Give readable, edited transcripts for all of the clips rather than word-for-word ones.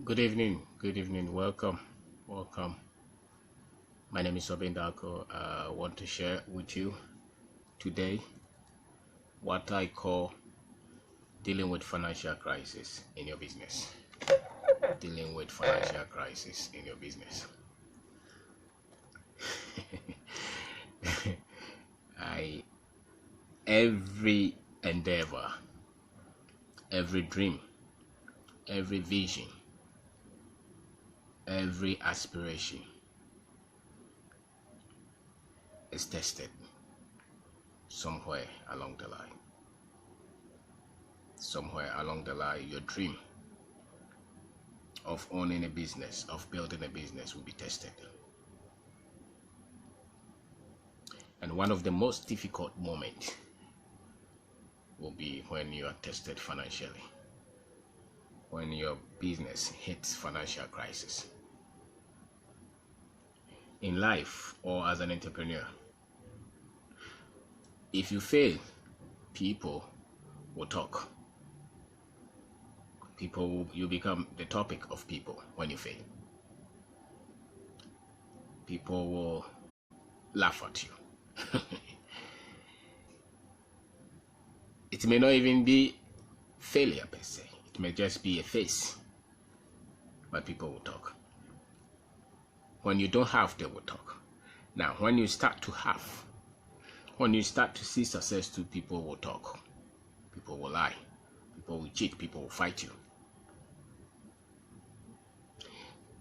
Good evening. Welcome. My name is Kwabena. I want to share with you today what I call dealing with financial crisis in your business. Dealing with financial crisis in your business. Every endeavor, every dream, every vision, every aspiration is tested somewhere along the line. Somewhere along the line, your dream of owning a business, of building a business will be tested. And one of the most difficult moments will be when you are tested financially, when your business hits financial crisis. In life or as an entrepreneur, if you fail, people will talk. You become the topic of people when you fail. People will laugh at you. It may not even be failure per se. It may just be a phase. But people will talk. When you don't have, they will talk. Now, when you start to have, when you start to see success too, people will talk. People will lie. People will cheat. People will fight you.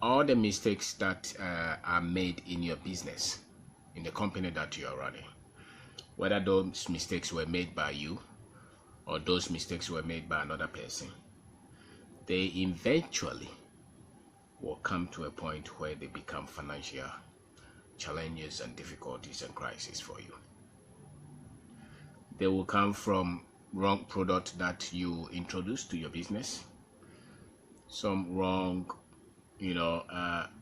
All the mistakes that are made in your business, in the company that you are running, whether those mistakes were made by you or those mistakes were made by another person, they eventually will come to a point where they become financial challenges and difficulties and crises for you. They will come from wrong product that you introduced to your business, some wrong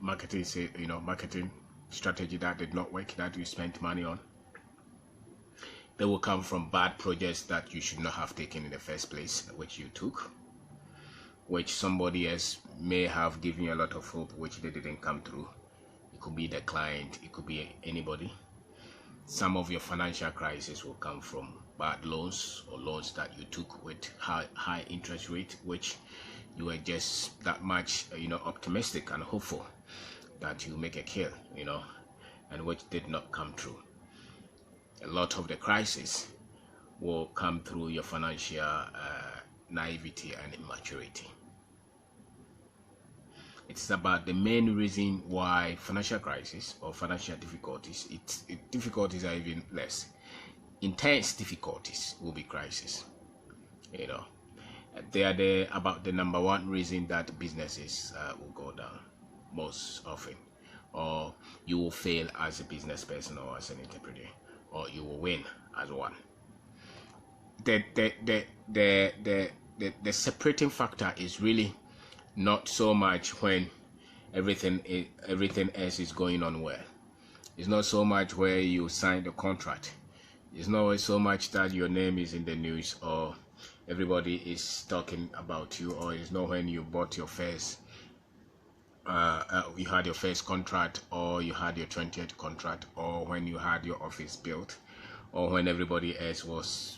marketing strategy that did not work, that you spent money on. They will come from bad projects that you should not have taken in the first place, which you took, which somebody else may have given you a lot of hope, which they didn't come through. It could be the client, it could be anybody. Some of your financial crisis will come from bad loans or loans that you took with high interest rate, which you were just that much optimistic and hopeful that you make a kill, and which did not come true. A lot of the crisis will come through your financial naivety and immaturity. It's about the main reason why financial crisis or financial difficulties, difficulties are even less. Intense difficulties will be crisis. They are about the number one reason that businesses will go down most often, or you will fail as a business person or as an entrepreneur, or you will win as one. The separating factor is really not so much when everything else is going on well. It's not so much where you sign the contract. It's not so much that your name is in the news or everybody is talking about you, or it's not when you bought your first you had your first contract, or you had your 20th contract, or when you had your office built, or when everybody else was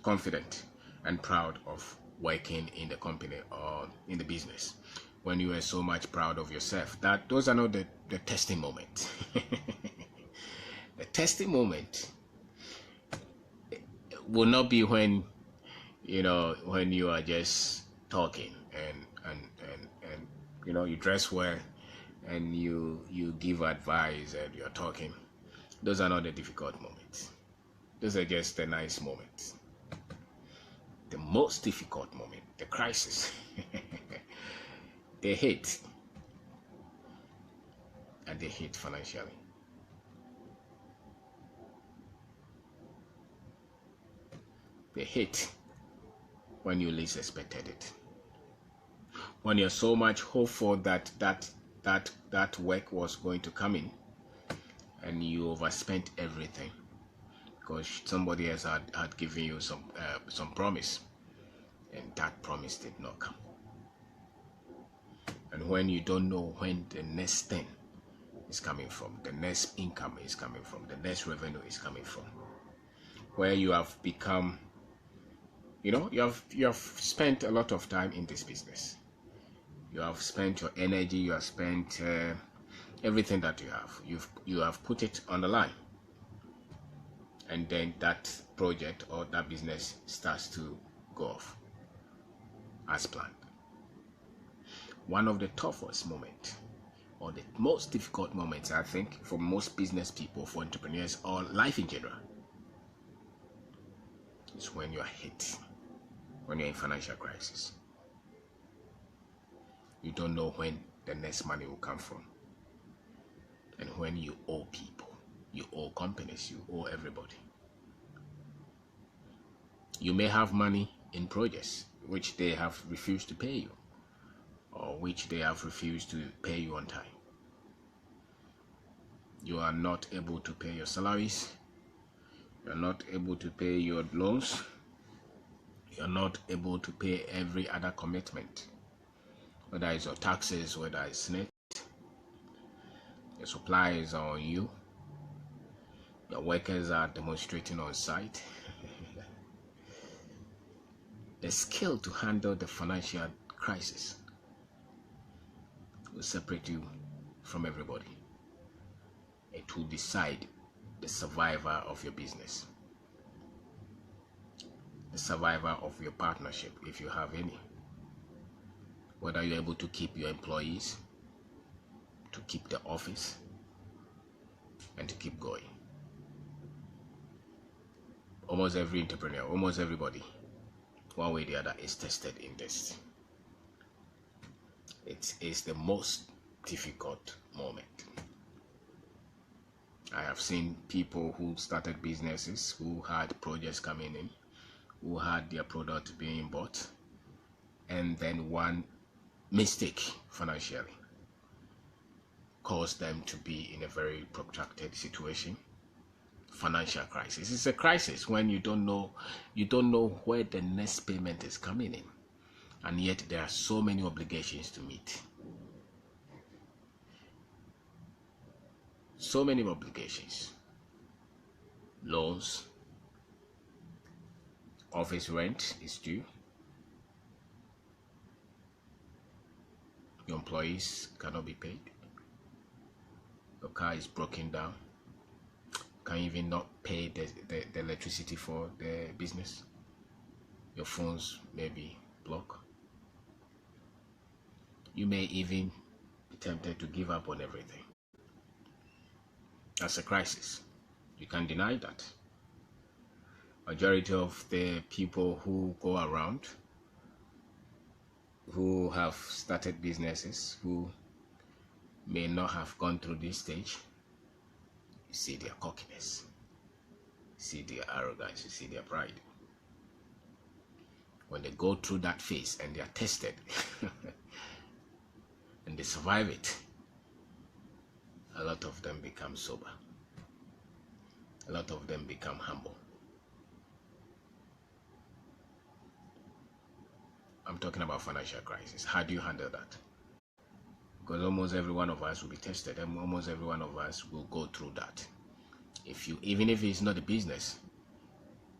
confident and proud of working in the company or in the business. When you were so much proud of yourself, that those are not the testing moment. The testing moment will not be when when you are just talking and you dress well and you give advice and you're talking. Those are not the difficult moments. Those are just the nice moments. The most difficult moment, the crisis, they hit, and they hit financially. They hit when you least expected it. When you're so much hopeful that work was going to come in, and you overspent everything because somebody else had given you some promise, and that promise did not come. And when you don't know when the next thing is coming from, the next income is coming from, the next revenue is coming from, where you have become, you have spent a lot of time in this business. You have spent your energy, you have spent everything that you have. You have put it on the line, and then that project or that business starts to go off as planned. One of the toughest moments, or the most difficult moments, I think, for most business people, for entrepreneurs, or life in general, is when you are hit, when you're in financial crisis. You don't know when the next money will come from. And when you owe people, you owe companies, you owe everybody. You may have money in projects which they have refused to pay you, or which they have refused to pay you on time. You are not able to pay your salaries. You are not able to pay your loans. You are not able to pay every other commitment, whether it's your taxes, whether it's net. Your suppliers are on you. Your workers are demonstrating on site. The skill to handle the financial crisis will separate you from everybody. It will decide the survivor of your business, the survivor of your partnership, if you have any. Whether you're able to keep your employees, to keep the office, and to keep going. Almost every entrepreneur, almost everybody, one way or the other, is tested in this. It is the most difficult moment. I have seen people who started businesses, who had projects coming in, who had their product being bought, and then one mistake financially caused them to be in a very protracted situation. Financial crisis. It's a crisis when you don't know where the next payment is coming in, and yet there are so many obligations to meet. So many obligations. Loans, office rent is due, your employees cannot be paid, your car is broken down, can even not pay the electricity for the business, your phones may be blocked, you may even be tempted to give up on everything. That's a crisis. You can't deny that. Majority of the people who go around, who have started businesses, who may not have gone through this stage, you see their cockiness, you see their arrogance, you see their pride. When they go through that phase and they are tested and they survive it, a lot of them become sober. A lot of them become humble. I'm talking about financial crisis. How do you handle that? Because almost every one of us will be tested, and almost every one of us will go through that. Even if it's not a business,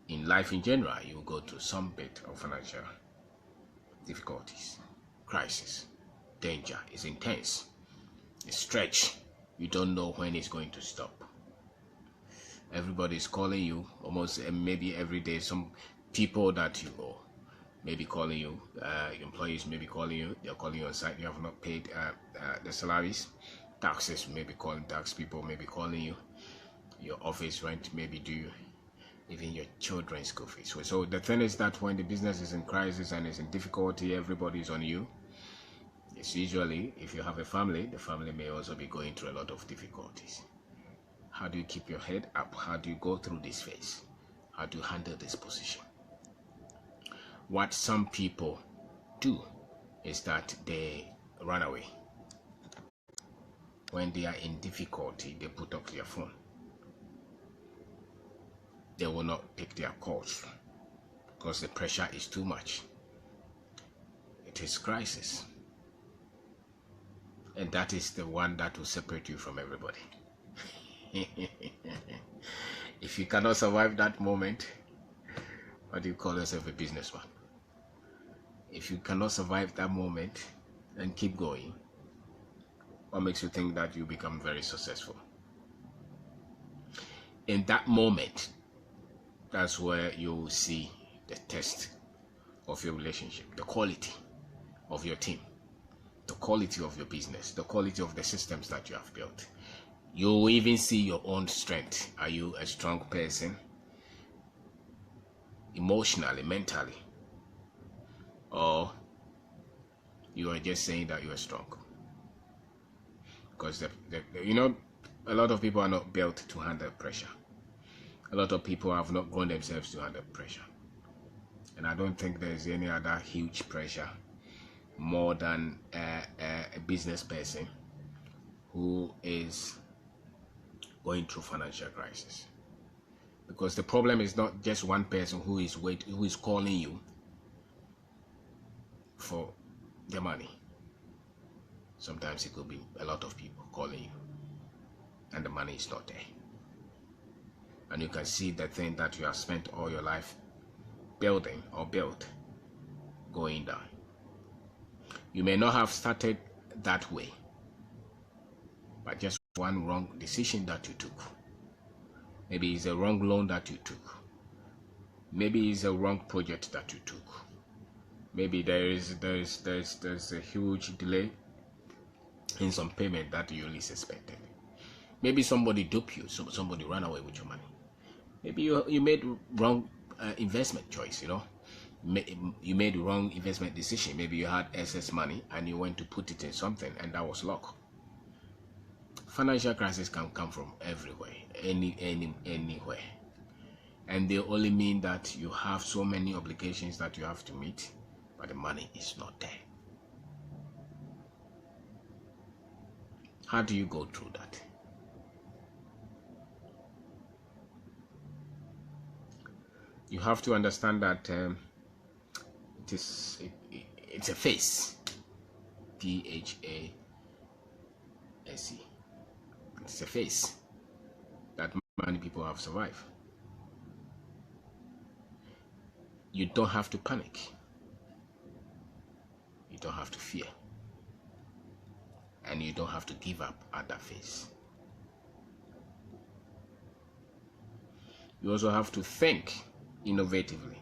in life in general, you will go through some bit of financial difficulties, crisis, danger. It's intense, it's stretched. You don't know when it's going to stop. Everybody is calling you almost maybe every day. Some people that you owe may be calling you, employees may be calling you, they're calling you on site, you have not paid the salaries, taxes may be calling, tax people may be calling you, your office rent may be due, even your children's school fees. So the thing is that when the business is in crisis and is in difficulty, everybody is on you. It's usually, if you have a family, the family may also be going through a lot of difficulties. How do you keep your head up? How do you go through this phase? How do you handle this position? What some people do is that they run away. When they are in difficulty, they put up their phone. They will not pick their calls because the pressure is too much. It is crisis. And that is the one that will separate you from everybody. If you cannot survive that moment, what do you call yourself, a businessman? If you cannot survive that moment and keep going, what makes you think that you become very successful? In that moment, that's where you will see the test of your relationship, the quality of your team, the quality of your business, the quality of the systems that you have built. You will even see your own strength. Are you a strong person, emotionally, mentally, or you are just saying that you are strong? Because a lot of people are not built to handle pressure. A lot of people have not grown themselves to handle pressure. And I don't think there's any other huge pressure more than a business person who is going through financial crisis. Because the problem is not just one person who is calling you for the money. Sometimes it could be a lot of people calling you, and the money is not there. And you can see the thing that you have spent all your life building or built going down. You may not have started that way, but just one wrong decision that you took. Maybe it's a wrong loan that you took. Maybe it's a wrong project that you took. Maybe there's a huge delay in some payment that you least expected. Maybe somebody duped you, so somebody ran away with your money. Maybe you made wrong investment choice, you made the wrong investment decision. Maybe you had excess money and you went to put it in something, and that was luck. Financial crisis can come from everywhere, anywhere, and they only mean that you have so many obligations that you have to meet, but the money is not there. How do you go through that? You have to understand that it's a phase. PHASE. It's a phase that many people have survived. You don't have to panic. You don't have to fear. And you don't have to give up at that phase. You also have to think innovatively.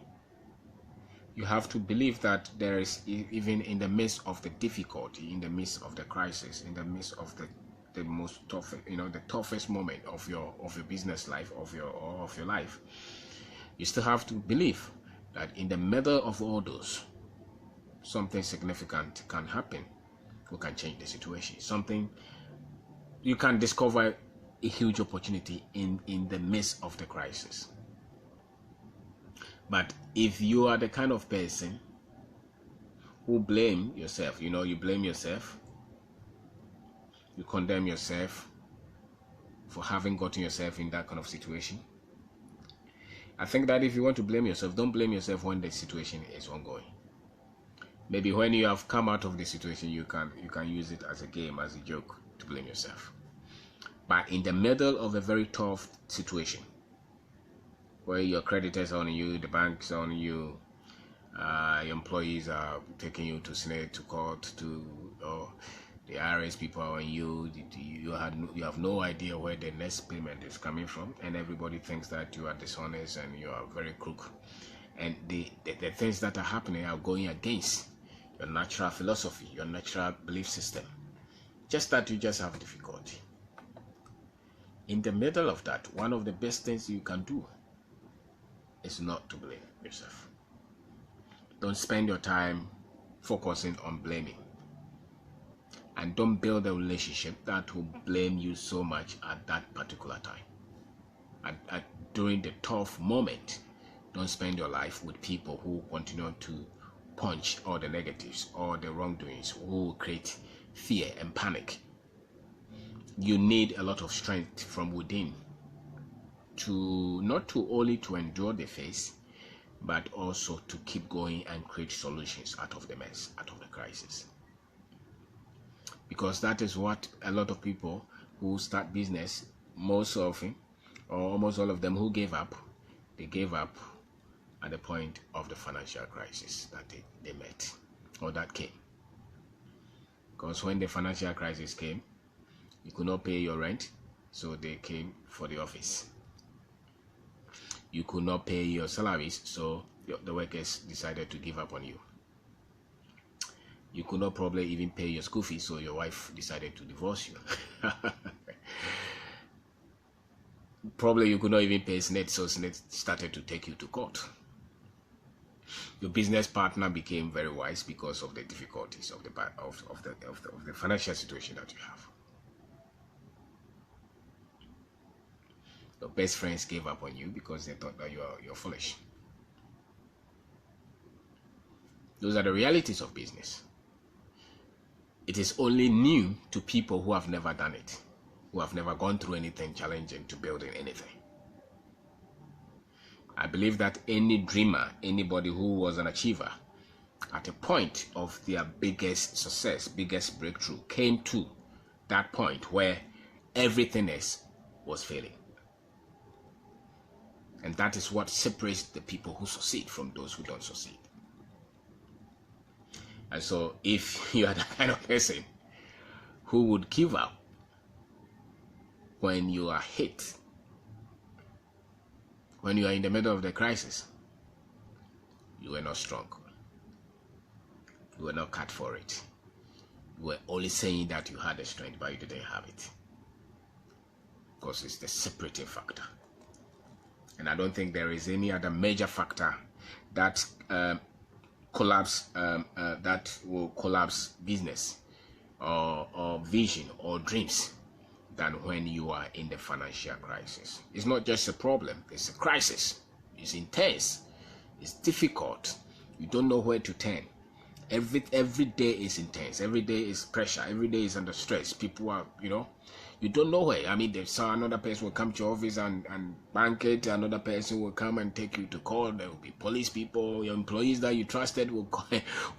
You have to believe that there is, even in the midst of the difficulty, in the midst of the crisis, in the midst of the most tough, the toughest moment of your business life, of your life, you still have to believe that in the middle of all those, something significant can happen who can change the situation. You can discover a huge opportunity in the midst of the crisis. But if you are the kind of person who blame yourself, you blame yourself, you condemn yourself for having gotten yourself in that kind of situation. I think that if you want to blame yourself, don't blame yourself when the situation is ongoing. Maybe when you have come out of the situation, you can use it as a game, as a joke, to blame yourself. But in the middle of a very tough situation, where your creditors are on you, the banks are on you, your employees are taking you to Senate, to court, or the IRS people are on you, you have no idea where the next payment is coming from, and everybody thinks that you are dishonest and you are very crook, and the things that are happening are going against your natural philosophy, your natural belief system, just that you just have difficulty. In the middle of that, one of the best things you can do is not to blame yourself. Don't spend your time focusing on blaming, and don't build a relationship that will blame you so much at that particular time. During the tough moment, don't spend your life with people who continue to punch all the negatives, all the wrongdoings, who will create fear and panic. You need a lot of strength from within not only to endure the phase, but also to keep going and create solutions out of the mess, out of the crisis. because that is what a lot of people who start business, most often or almost all of them who gave up, they gave up at the point of the financial crisis that they met or that came. Because when the financial crisis came, you could not pay your rent, so they came for the office. You could not pay your salaries, so the workers decided to give up on you. You could not probably even pay your school fees, so your wife decided to divorce you. Probably you could not even pay SNET, so SNET started to take you to court. Your business partner became very wise because of the difficulties of the financial situation that you have. Your best friends gave up on you because they thought that you're foolish. Those are the realities of business. It is only new to people who have never done it, who have never gone through anything challenging to building anything. I believe that any dreamer, anybody who was an achiever, at a point of their biggest success, biggest breakthrough, came to that point where everything else was failing. And that is what separates the people who succeed from those who don't succeed. And so if you are the kind of person who would give up when you are hit, when you are in the middle of the crisis, you were not strong. You were not cut for it. You were only saying that you had the strength, but you didn't have it. Because it's the separating factor. And I don't think there is any other major factor that that will collapse business or vision or dreams than when you are in the financial crisis. It's not just a problem, it's a crisis. It's intense, it's difficult. You don't know where to turn. Every day is intense, every day is pressure, every day is under stress. People are, you don't know where. I mean, there's another person will come to your office and bank it. Another person will come and take you to court. There will be police people. Your employees that you trusted will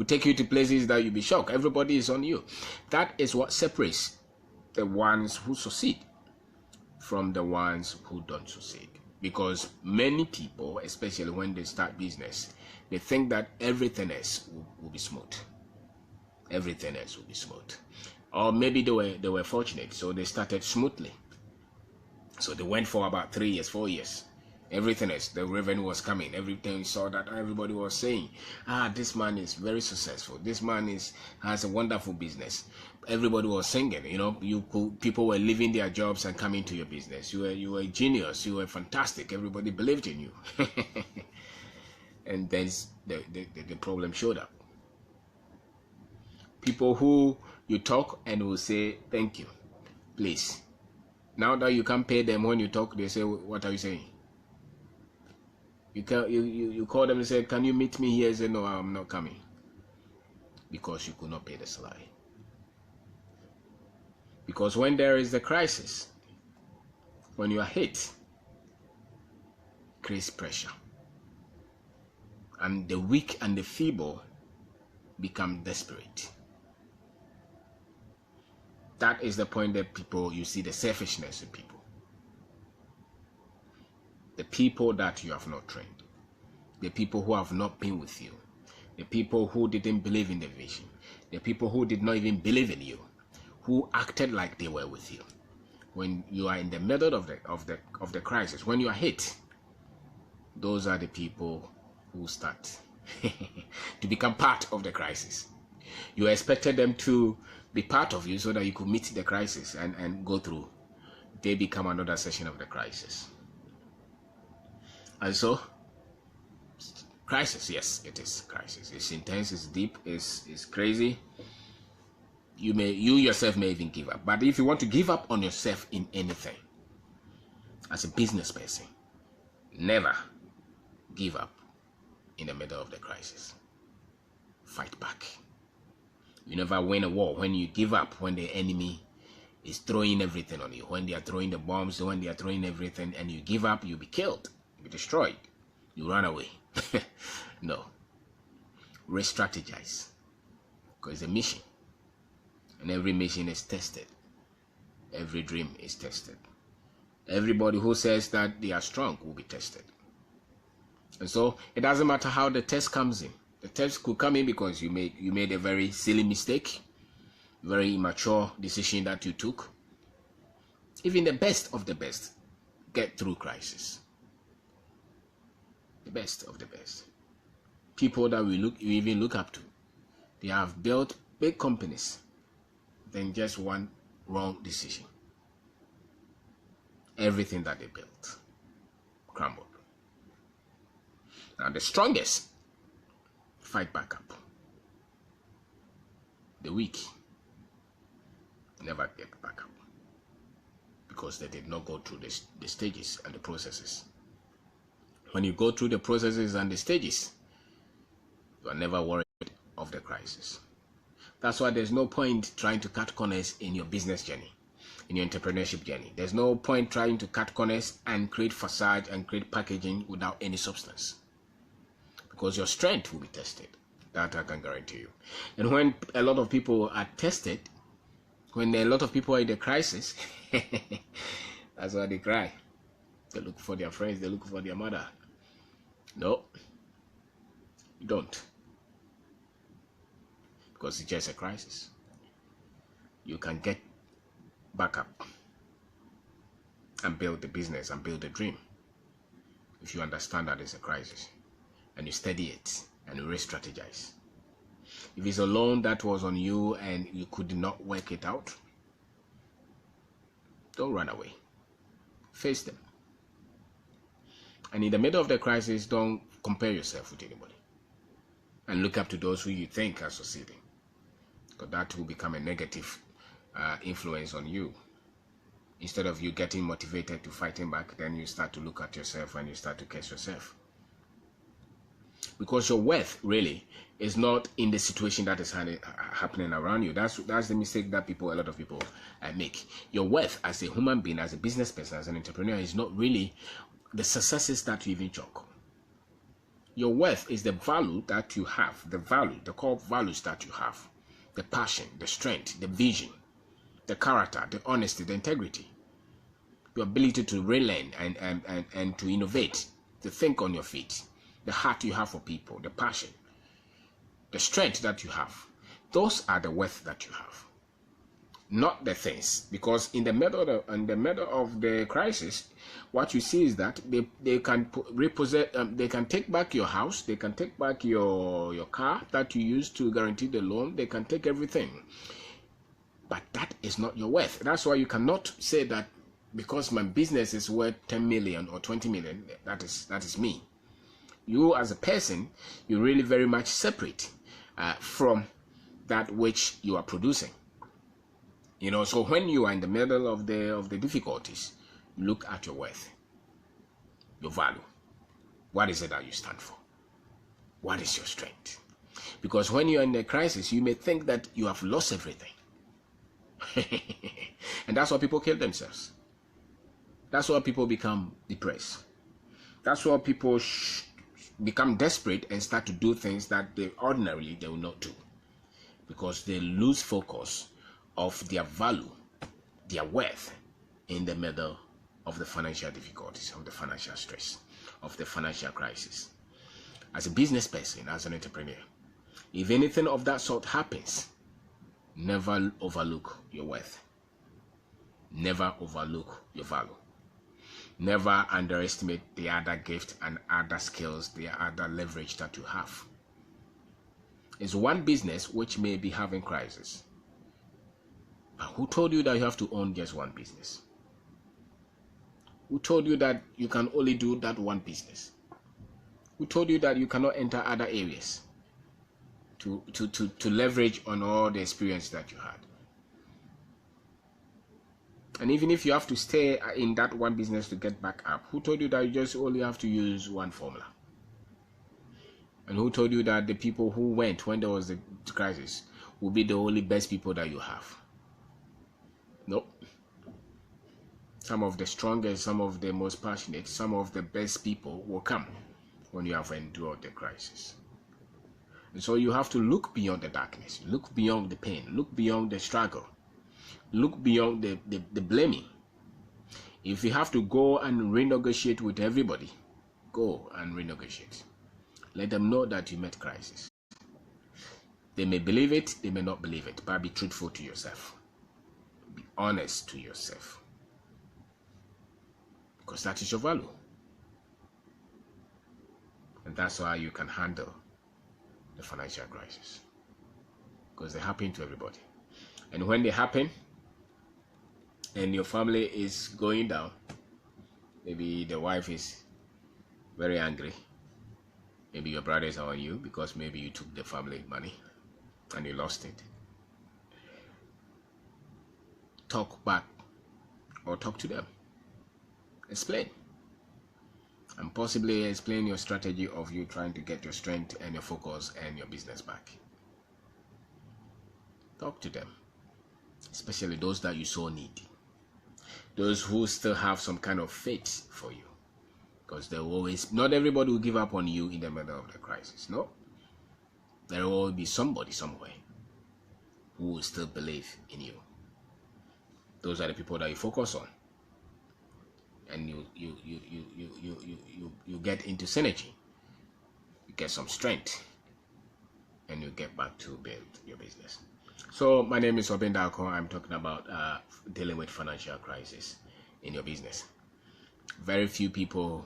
take you to places that you'll be shocked. Everybody is on you. That is what separates the ones who succeed from the ones who don't succeed. Because many people, especially when they start business, they think that everything else will be smooth. Everything else will be smooth. Or maybe they were fortunate, so they started smoothly. So they went for about 3 years, 4 years. Everything else, the revenue was coming. Everything saw that everybody was saying, this man is very successful. This man has a wonderful business. Everybody was singing, people were leaving their jobs and coming to your business. You were a genius. You were fantastic. Everybody believed in you. And then the problem showed up. People who you talk and will say, thank you, please. Now that you can't pay them when you talk, they say, what are you saying? You call them and say, can you meet me here? They say, no, I'm not coming. Because you could not pay the salary. Because when there is a crisis, when you are hit, creates pressure. And the weak and the feeble become desperate. That is the point that you see the selfishness in people. The people that you have not trained. The people who have not been with you. The people who didn't believe in the vision. The people who did not even believe in you. Who acted like they were with you. When you are in the middle of the crisis, when you are hit, those are the people who start to become part of the crisis. You expected them to be part of you so that you could meet the crisis and go through. They become another session of the crisis. And so, crisis, yes, it is crisis. It's intense, it's deep, it's crazy. You yourself may even give up. But if you want to give up on yourself in anything, as a business person, never give up in the middle of the crisis. Fight back. You never win a war when you give up, when the enemy is throwing everything on you, when they are throwing the bombs, when they are throwing everything, and you give up, you'll be killed, you'll be destroyed, you run away. No. Re-strategize. Because it's a mission. And every mission is tested. Every dream is tested. Everybody who says that they are strong will be tested. And so it doesn't matter how the test comes in. The test could come in because you made a very silly mistake, very immature decision that you took. Even the best of the best get through crisis. The best of the best. People that we even look up to. They have built big companies. Then just one wrong decision. Everything that they built crumbled. Now the strongest fight back up. The weak never get back up because they did not go through the stages and the processes. When you go through the processes and the stages, you are never worried of the crisis. That's why there's no point trying to cut corners in your business journey, in your entrepreneurship journey. There's no point trying to cut corners and create facade and create packaging without any substance. Because your strength will be tested. That I can guarantee you. And when a lot of people are tested, when a lot of people are in the crisis, that's why they cry. They look for their friends, they look for their mother. No, you don't. Because it's just a crisis. You can get back up and build the business and build a dream if you understand that it's a crisis and you study it and you re-strategize. If it's a loan that was on you and you could not work it out, don't run away. Face them. And in the middle of the crisis, don't compare yourself with anybody. And look up to those who you think are succeeding. Because that will become a negative influence on you. Instead of you getting motivated to fighting back, then you start to look at yourself and you start to curse yourself. Because your worth really is not in the situation that is happening around you. That's the mistake that a lot of people make. Your worth as a human being, as a business person, as an entrepreneur is not really the successes that you even chalk. Your worth is the value that you have, the core values that you have, the passion, the strength, the vision, the character, the honesty, the integrity, your ability to relearn and to innovate, to think on your feet, the heart you have for people, the passion, the strength that you have. Those are the worth that you have, not the things. Because in the middle of the crisis, what you see is that they can repossess, they can take back your house, they can take back your car that you used to guarantee the loan, they can take everything. But that is not your worth. That's why you cannot say that because my business is worth 10 million or 20 million, that is me. You as a person, you're really very much separate from that which you are producing. You know, so when you are in the middle of the difficulties, look at your worth, your value. What is it that you stand for? What is your strength? Because when you're in a crisis, you may think that you have lost everything. And that's why people kill themselves. That's why people become depressed. That's why people become desperate and start to do things that they ordinarily will not do. Because they lose focus of their value, their worth in the middle of the financial difficulties, of the financial stress, of the financial crisis. As a business person, as an entrepreneur, if anything of that sort happens, never overlook your worth. Never overlook your value. Never underestimate the other gift and other skills, the other leverage that you have. It's one business which may be having crisis. But who told you that you have to own just one business? Who told you that you can only do that one business? Who told you that you cannot enter other areas to leverage on all the experience that you had? And even if you have to stay in that one business to get back up, who told you that you just only have to use one formula? And who told you that the people who went when there was the crisis will be the only best people that you have? Nope. Some of the strongest, some of the most passionate, some of the best people will come when you have endured the crisis. And so you have to look beyond the darkness, look beyond the pain, look beyond the struggle, look beyond the blaming. If you have to go and renegotiate with everybody, go and renegotiate. Let them know that you met crisis. They may believe it, they may not believe it, but be truthful to yourself. Be honest to yourself. Because that is your value. And that's why you can handle the financial crisis. Because they happen to everybody. And when they happen, and your family is going down, maybe the wife is very angry, maybe your brothers are on you because maybe you took the family money and you lost it. Talk back or talk to them. Explain. And possibly explain your strategy of you trying to get your strength and your focus and your business back. Talk to them, especially those that you so need. Those who still have some kind of faith for you. Because there will always, not everybody will give up on you in the middle of the crisis. No. There will always be somebody somewhere who will still believe in you. Those are the people that you focus on. And you get into synergy. You get some strength. And you get back to build your business. So my name is Kwabena. I'm talking about dealing with financial crisis in your business. Very few people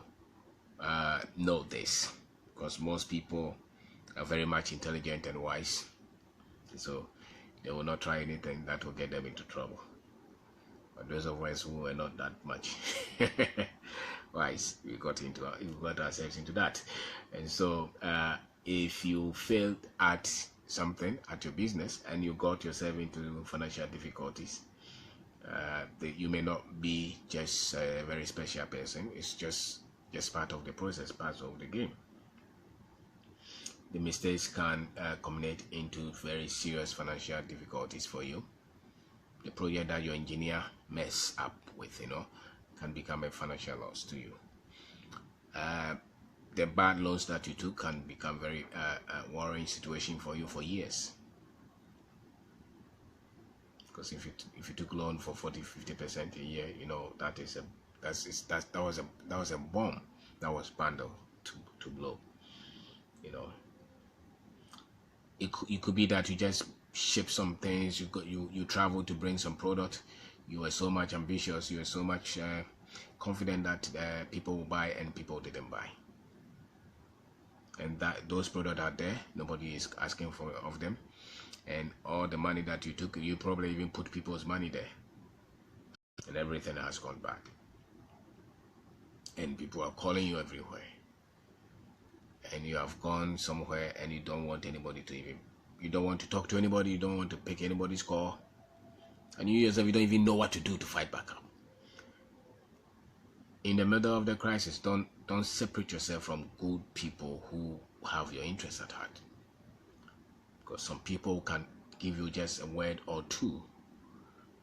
know this, because most people are very much intelligent and wise. So they will not try anything that will get them into trouble. But those of us who were not that much wise, we got ourselves into that. And so if you failed at something at your business and you got yourself into financial difficulties, you may not be just a very special person. It's just part of the process, part of the game. The mistakes can culminate into very serious financial difficulties for you. The project that your engineer mess up with, can become a financial loss to you. The bad loans that you took can become very worrying situation for you for years. Because if you took loan for 40-50% a year, that was a bomb that was bundled to blow. It could be that you just ship some things, you travel to bring some product. You were so much ambitious, you were so much confident that people will buy, and people didn't buy. And that those products are there, nobody is asking for of them, and all the money that you took, you probably even put people's money there, and everything has gone back, and people are calling you everywhere, and you have gone somewhere and you don't want anybody to you don't want to talk to anybody, you don't want to pick anybody's call, and you yourself, you don't even know what to do to fight back up. In the middle of the crisis, don't separate yourself from good people who have your interests at heart. Because some people can give you just a word or two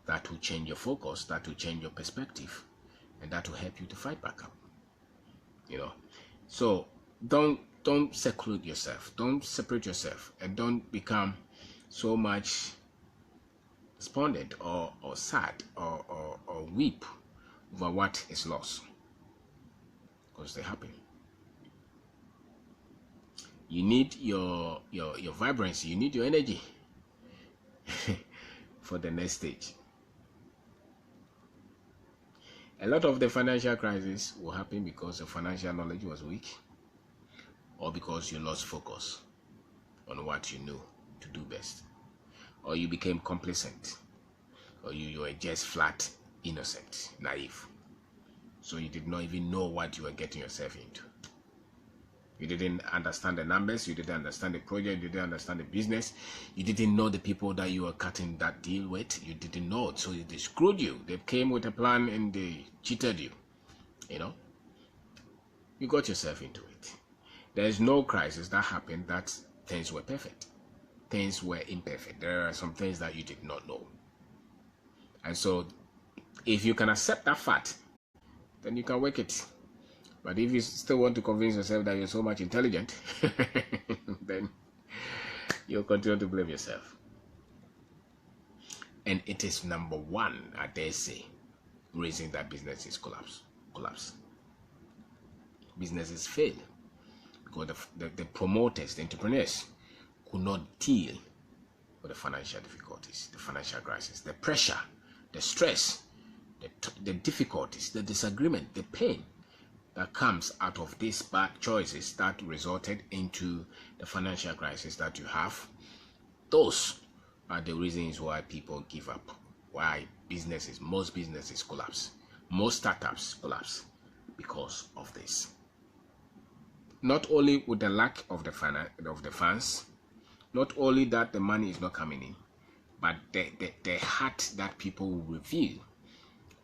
that will change your focus, that will change your perspective, and that will help you to fight back up. So don't seclude yourself, don't separate yourself, and don't become so much despondent or sad or weep over what is lost, because they happen. You need your vibrancy, you need your energy for the next stage. A lot of the financial crisis will happen because your financial knowledge was weak, or because you lost focus on what you knew to do best, or you became complacent, or you were just flat innocent, naive. So you did not even know what you were getting yourself into. You didn't understand the numbers, you didn't understand the project, you didn't understand the business, you didn't know the people that you were cutting that deal with, you didn't know it, so they screwed you. They came with a plan and they cheated you. You got yourself into it. There's no crisis that happened that things were perfect. Things were imperfect. There are some things that you did not know. And so if you can accept that fact, then you can work it. But if you still want to convince yourself that you're so much intelligent, then You'll continue to blame yourself. And it is number one, I dare say, reason that businesses collapse. Businesses fail because the promoters, the entrepreneurs, could not deal with the financial difficulties, the financial crisis, the pressure, the stress, the difficulties, the disagreement, the pain that comes out of these bad choices that resulted into the financial crisis that you have. Those are the reasons why people give up, why most businesses collapse, most startups collapse because of this. Not only with the lack of the funds, not only that the money is not coming in, but the heart that people will reveal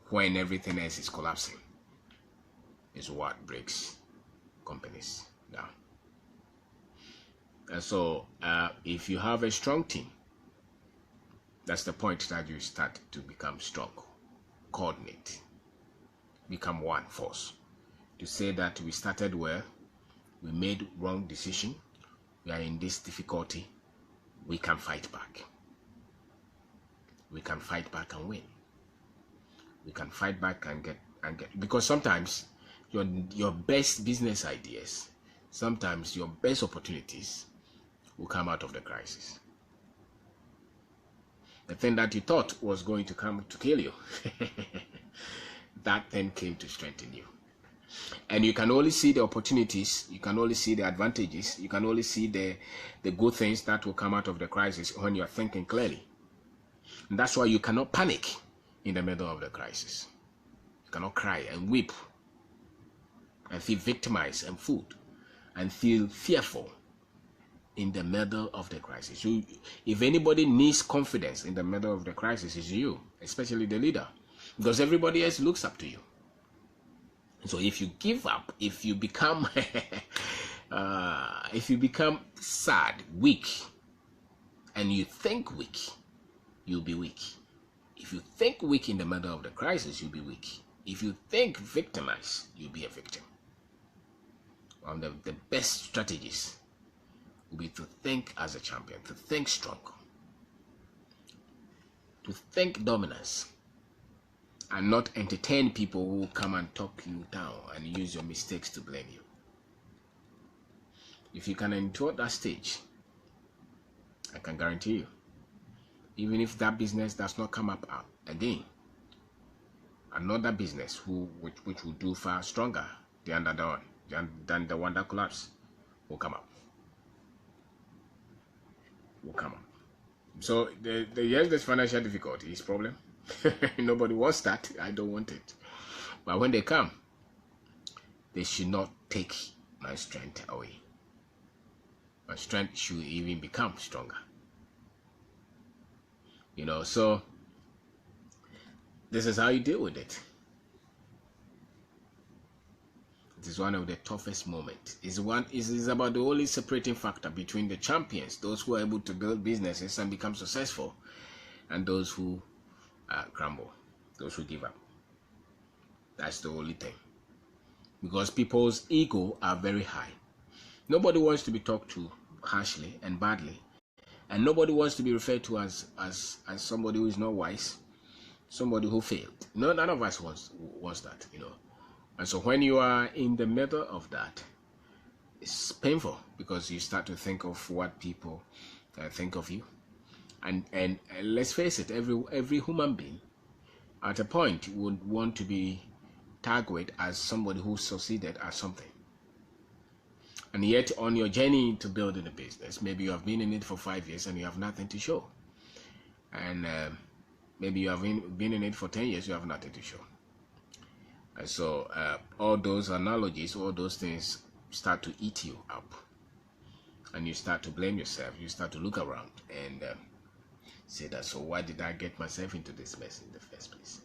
when everything else is collapsing is what breaks companies down. And so if you have a strong team, that's the point that you start to become strong, coordinate, become one force. To say that we started well, we made wrong decision, we are in this difficulty, we can fight back. We can fight back and win. We can fight back and get because sometimes your best business ideas, sometimes your best opportunities will come out of the crisis. The thing that you thought was going to come to kill you, that thing came to strengthen you. And you can only see the opportunities, you can only see the advantages, you can only see the good things that will come out of the crisis when you are thinking clearly. And that's why you cannot panic in the middle of the crisis. You cannot cry and weep and feel victimized and fooled and feel fearful in the middle of the crisis. If anybody needs confidence in the middle of the crisis, it's you, especially the leader, because everybody else looks up to you. So if you give up, if you become sad, weak, and you think weak, you'll be weak. If you think weak in the middle of the crisis, you'll be weak. If you think victimized, you'll be a victim. One of the best strategies will be to think as a champion, to think strong, to think dominance, and not entertain people who come and talk you down and use your mistakes to blame you. If you can endure that stage, I can guarantee you, even if that business does not come up again, another business which will do far stronger than the one that collapsed will come up. So yes, there's financial difficulty, is problem. Nobody wants that. I don't want it. But when they come, they should not take my strength away. My strength should even become stronger. So this is how you deal with it. It is one of the toughest moments. It is about the only separating factor between the champions, those who are able to build businesses and become successful, and those who crumble, those who give up. That's the only thing. Because people's ego are very high. Nobody wants to be talked to harshly and badly, and nobody wants to be referred to as somebody who is not wise, somebody who failed. None of us wants that, And so when you are in the middle of that, it's painful because you start to think of what people think of you. And let's face it, every human being at a point would want to be tagged as somebody who succeeded at something. And yet on your journey to building a business, maybe you have been in it for 5 years and you have nothing to show. And maybe you have been in it for 10 years, you have nothing to show. And so all those analogies, all those things start to eat you up. And you start to blame yourself. You start to look around and say that, so why did I get myself into this mess in the first place?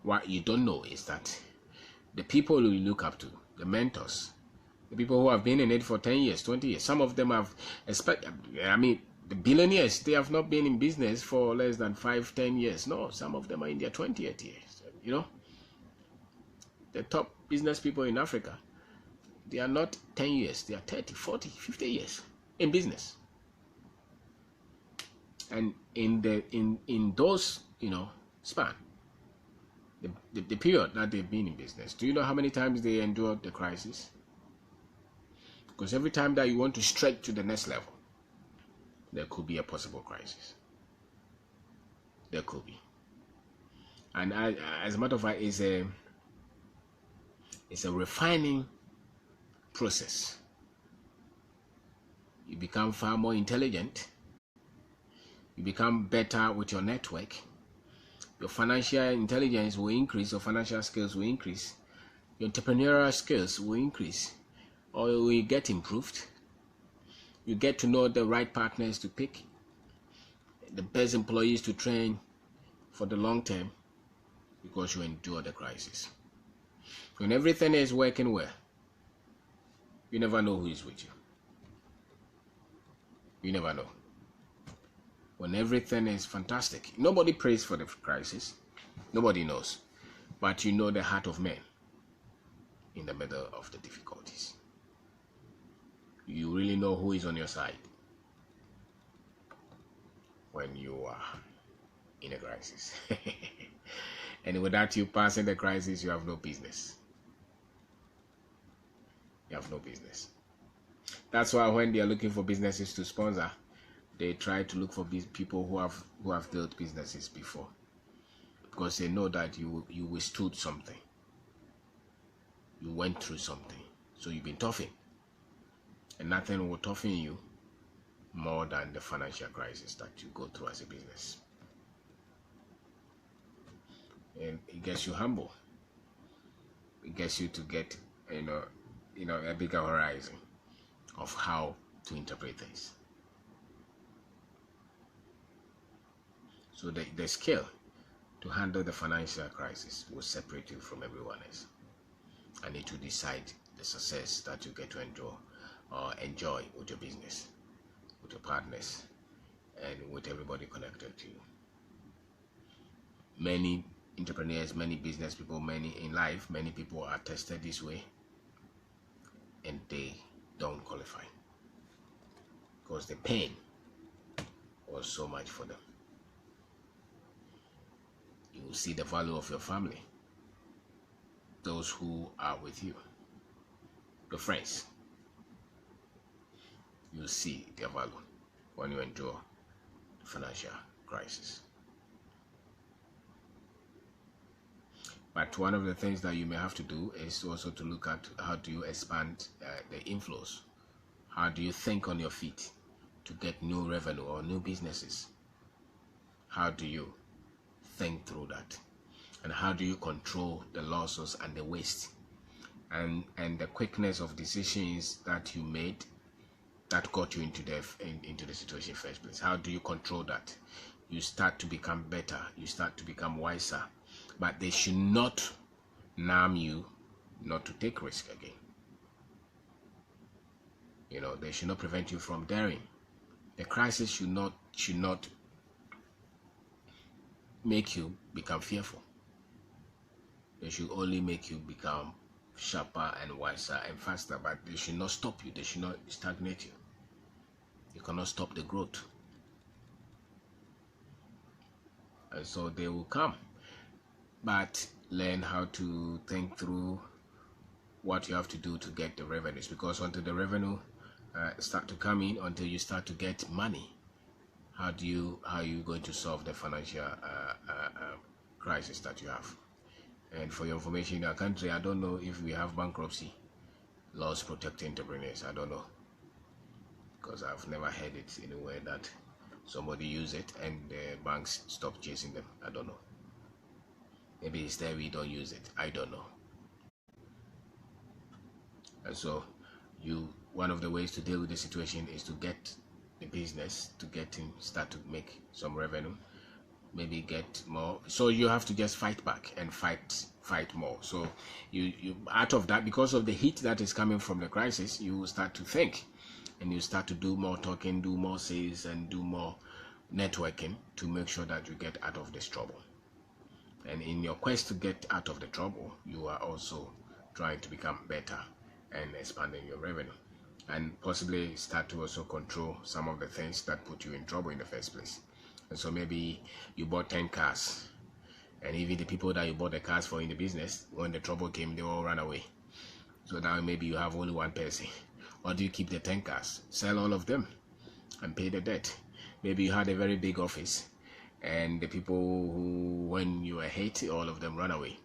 What you don't know is that the people you look up to, the mentors, the people who have been in it for 10 years, 20 years, some of them have, the billionaires, they have not been in business for less than 5-10 years. No, some of them are in their 20th years. The top business people in Africa, They are not 10 years, they are 30, 40, 50 years in business. And in those, span, the period that they've been in business, do you know how many times they endured the crisis? Because every time that you want to stretch to the next level, there could be a possible crisis. There could be. And as a matter of fact, it's a refining process. You become far more intelligent. You become better with your network. Your financial intelligence will increase. Your financial skills will increase. Your entrepreneurial skills will increase, or will get improved. You get to know the right partners to pick, the best employees to train for the long term, because you endure the crisis. When everything is working well, you never know who is with you. You never know. When everything is fantastic, nobody prays for the crisis. Nobody knows. But you know the heart of man in the middle of the difficulties. You really know who is on your side when you are in a crisis. And without you passing the crisis, you have no business. You have no business. That's why when they are looking for businesses to sponsor, they try to look for people who have built businesses before, because they know that you withstood something, you went through something, so you've been toughened, and nothing will toughen you more than the financial crisis that you go through as a business. And it gets you humble. It gets you to get a bigger horizon of how to interpret things. So the skill to handle the financial crisis will separate you from everyone else, and it will decide the success that you get to enjoy with your business, with your partners, and with everybody connected to you. Many entrepreneurs, many business people, many people are tested this way, and they don't qualify because the pain was so much for them. You will see the value of your family, those who are with you, your friends. You will see their value when you endure the financial crisis. But one of the things that you may have to do is also to look at how do you expand the inflows. How do you think on your feet to get new revenue or new businesses? How do you think through that? And how do you control the losses and the waste and the quickness of decisions that you made that got you into the situation in the first place? How do you control that? You start to become better, you start to become wiser, but they should not numb you not to take risk again. They should not prevent you from daring. The crisis should not make you become fearful. They should only make you become sharper and wiser and faster, but they should not stop you. They should not stagnate you. You cannot stop the growth. And so they will come. But learn how to think through what you have to do to get the revenues, because until the revenue start to come in, until you start to get money, how are you going to solve the financial crisis that you have? And for your information, in our country, I don't know if we have bankruptcy laws protecting entrepreneurs. I don't know, because I've never heard it anywhere that somebody use it and the banks stop chasing them. I don't know. Maybe it's there we don't use it. I don't know. And so one of the ways to deal with the situation is to get the business to start to make some revenue, maybe get more. So you have to just fight back and fight more. So you out of that, because of the heat that is coming from the crisis, you will start to think, and you start to do more talking, do more sales, and do more networking to make sure that you get out of this trouble. And in your quest to get out of the trouble, you are also trying to become better and expanding your revenue, and possibly start to also control some of the things that put you in trouble in the first place. And so maybe you bought 10 cars, and even the people that you bought the cars for in the business, when the trouble came, they all ran away. So now maybe you have only one person. Or do you keep the 10 cars, sell all of them and pay the debt? Maybe you had a very big office, and the people who, when you were hit, all of them run away.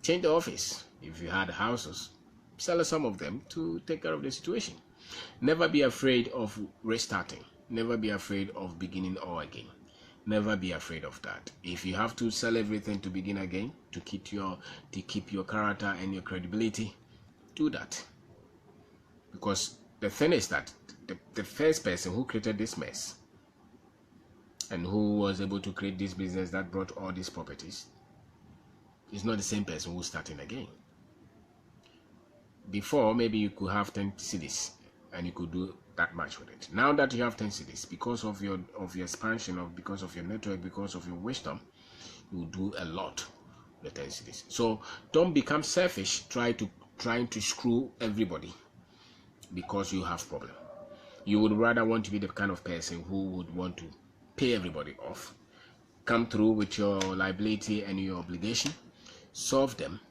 Change the office. If you had houses, sell some of them to take care of the situation. Never be afraid of restarting. Never be afraid of beginning all again. Never be afraid of that. If you have to sell everything to begin again, to keep your character and your credibility, do that. Because the thing is that the first person who created this mess and who was able to create this business that brought all these properties is not the same person who's starting again. Before, maybe you could have 10 cities and you could do that much with it. Now that you have 10 cities, because of your expansion, because of your network, because of your wisdom, you do a lot with the 10 cities. So don't become selfish trying to screw everybody because you have problem. You would rather want to be the kind of person who would want to pay everybody off, come through with your liability and your obligation, solve them,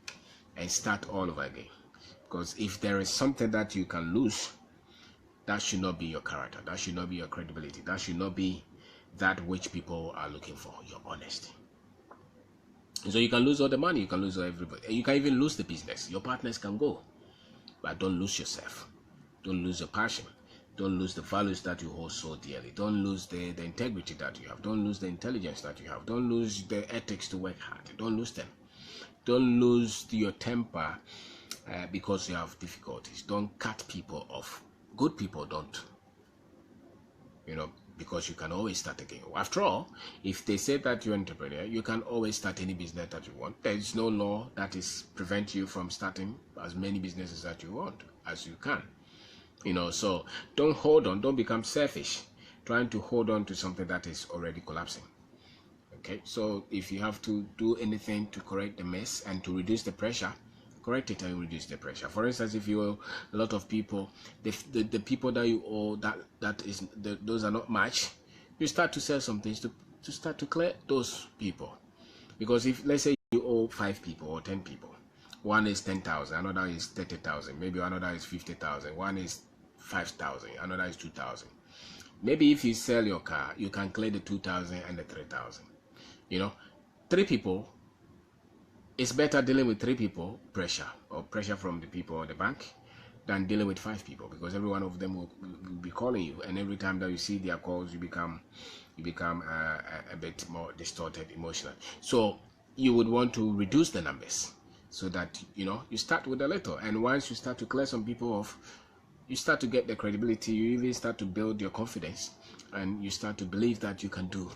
and start all over again. Because if there is something that you can lose, that should not be your character, that should not be your credibility, that should not be that which people are looking for, your honesty. And so you can lose all the money, you can lose everybody, you can even lose the business, your partners can go, but don't lose yourself, don't lose your passion, don't lose the values that you hold so dearly, don't lose the integrity that you have, don't lose the intelligence that you have, don't lose the ethics to work hard, don't lose them, don't lose your temper because you have difficulties, don't cut people off. Good people don't, because you can always start again. After all, if they say that you're an entrepreneur, you can always start any business that you want. There is no law that is prevent you from starting as many businesses that you want as you can. So don't hold on, don't become selfish, trying to hold on to something that is already collapsing. Okay, so if you have to do anything to correct the mess and to reduce the pressure, correct it and reduce the pressure. For instance, if you owe a lot of people, the people that you owe those are not much, you start to sell some things to start to clear those people. Because if, let's say, you owe 5 people or 10 people, one is 10,000, another is 30,000, maybe another is 50,000, one is 5,000, another is 2,000. Maybe if you sell your car, you can clear the 2,000 and the 3,000. 3 people. It's better dealing with 3 people, pressure from the people or the bank, than dealing with 5 people, because every one of them will be calling you, and every time that you see their calls, you become a bit more distorted emotionally. So you would want to reduce the numbers so that you start with a little, and once you start to clear some people off, you start to get the credibility, you even start to build your confidence, and you start to believe that you can do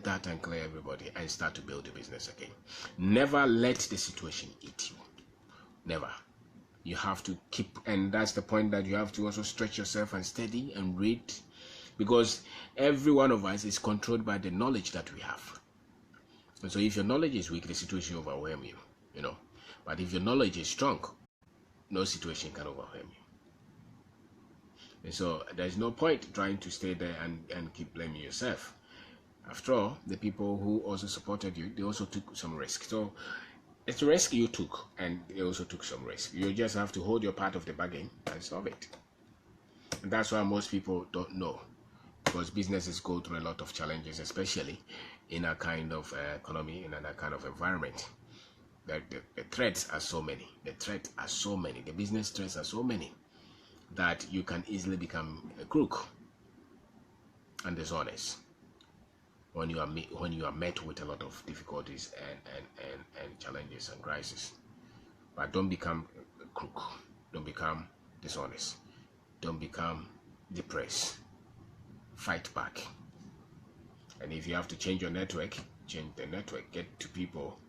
that and clear everybody and start to build a business again. Never let the situation eat you. Never. You have to keep, and that's the point, that you have to also stretch yourself and study and read, because every one of us is controlled by the knowledge that we have. And so if your knowledge is weak, the situation will overwhelm you, but if your knowledge is strong, no situation can overwhelm you. And so there's no point trying to stay there and keep blaming yourself. After all, the people who also supported you, they also took some risk. So it's a risk you took, and they also took some risk. You just have to hold your part of the bargain and solve it. And that's why most people don't know, because businesses go through a lot of challenges, especially in a kind of economy, in a kind of environment. The threats are so many. The business threats are so many that you can easily become a crook and dishonest when you are met with a lot of difficulties and challenges and crises. But don't become a crook, don't become dishonest, don't become depressed. Fight back. And if you have to change your network, change the network. Get to people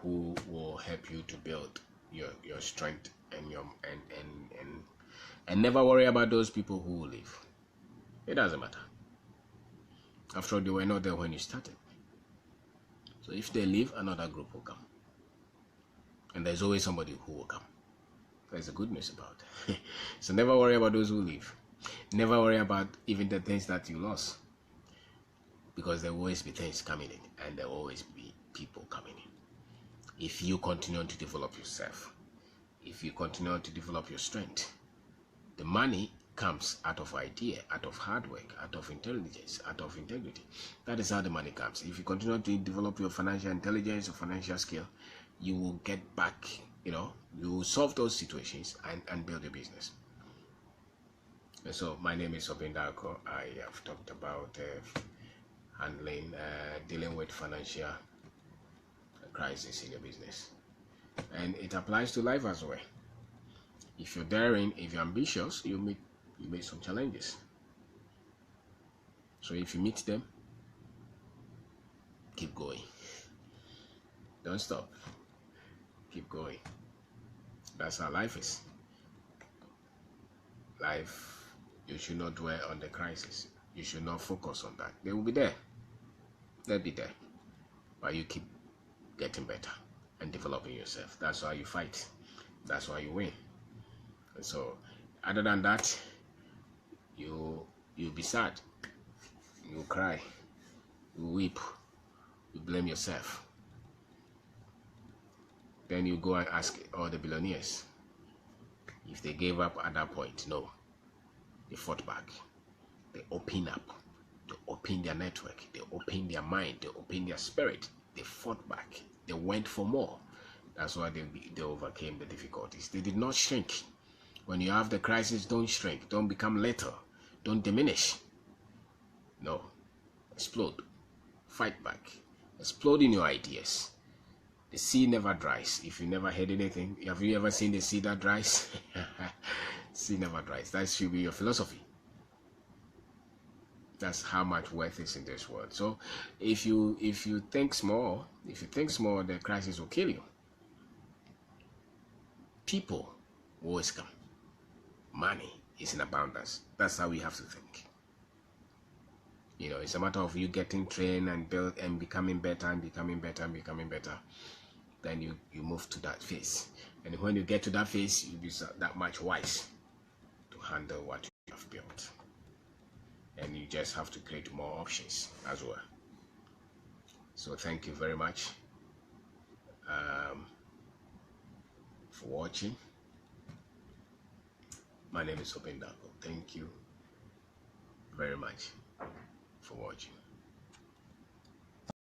who will help you to build your strength and never worry about those people who will leave. It doesn't matter. After all, they were not there when you started. So if they leave, another group will come. and there's always somebody who will come. That's the good news about it. So never worry about those who leave. Never worry about even the things that you lost, because there will always be things coming in, and there will always be people coming in. If you continue to develop yourself, if you continue to develop your strength, the money comes out of idea, out of hard work, out of intelligence, out of integrity. That is how the money comes. If you continue to develop your financial intelligence or financial skill, you will get back, you will solve those situations and build a business. And so my name is Kwabena. I have talked about dealing with financial crisis in your business. And it applies to life as well. If you're daring, if you're ambitious, you meet some challenges. So if you meet them, keep going. Don't stop. Keep going. That's how life is. Life, you should not dwell on the crisis. You should not focus on that. They will be there. They'll be there. But you keep getting better and developing yourself. That's how you fight. That's why you win. And so, other than that, you'll be sad. You'll cry. You'll weep. You blame yourself. Then you go and ask all the billionaires if they gave up at that point. No, they fought back. They opened up. They opened their network. They opened their mind. They opened their spirit. They fought back. They went for more. That's why they overcame the difficulties. They did not shrink. When you have the crisis, don't shrink. Don't become little. Don't diminish. No. Explode. Fight back. Explode in your ideas. The sea never dries. If you never heard anything, have you ever seen the sea that dries? Sea never dries. That should be your philosophy. That's how much worth is in this world. So if you think small, the crisis will kill you. People will always come. Money is in abundance. That's how we have to think. It's a matter of you getting trained and built and becoming better and becoming better and becoming better. Then you move to that phase. And when you get to that phase, you'll be that much wise to handle what you have built. And you just have to create more options as well. So thank you very much for watching. My name is Kwabena. Thank you very much for watching.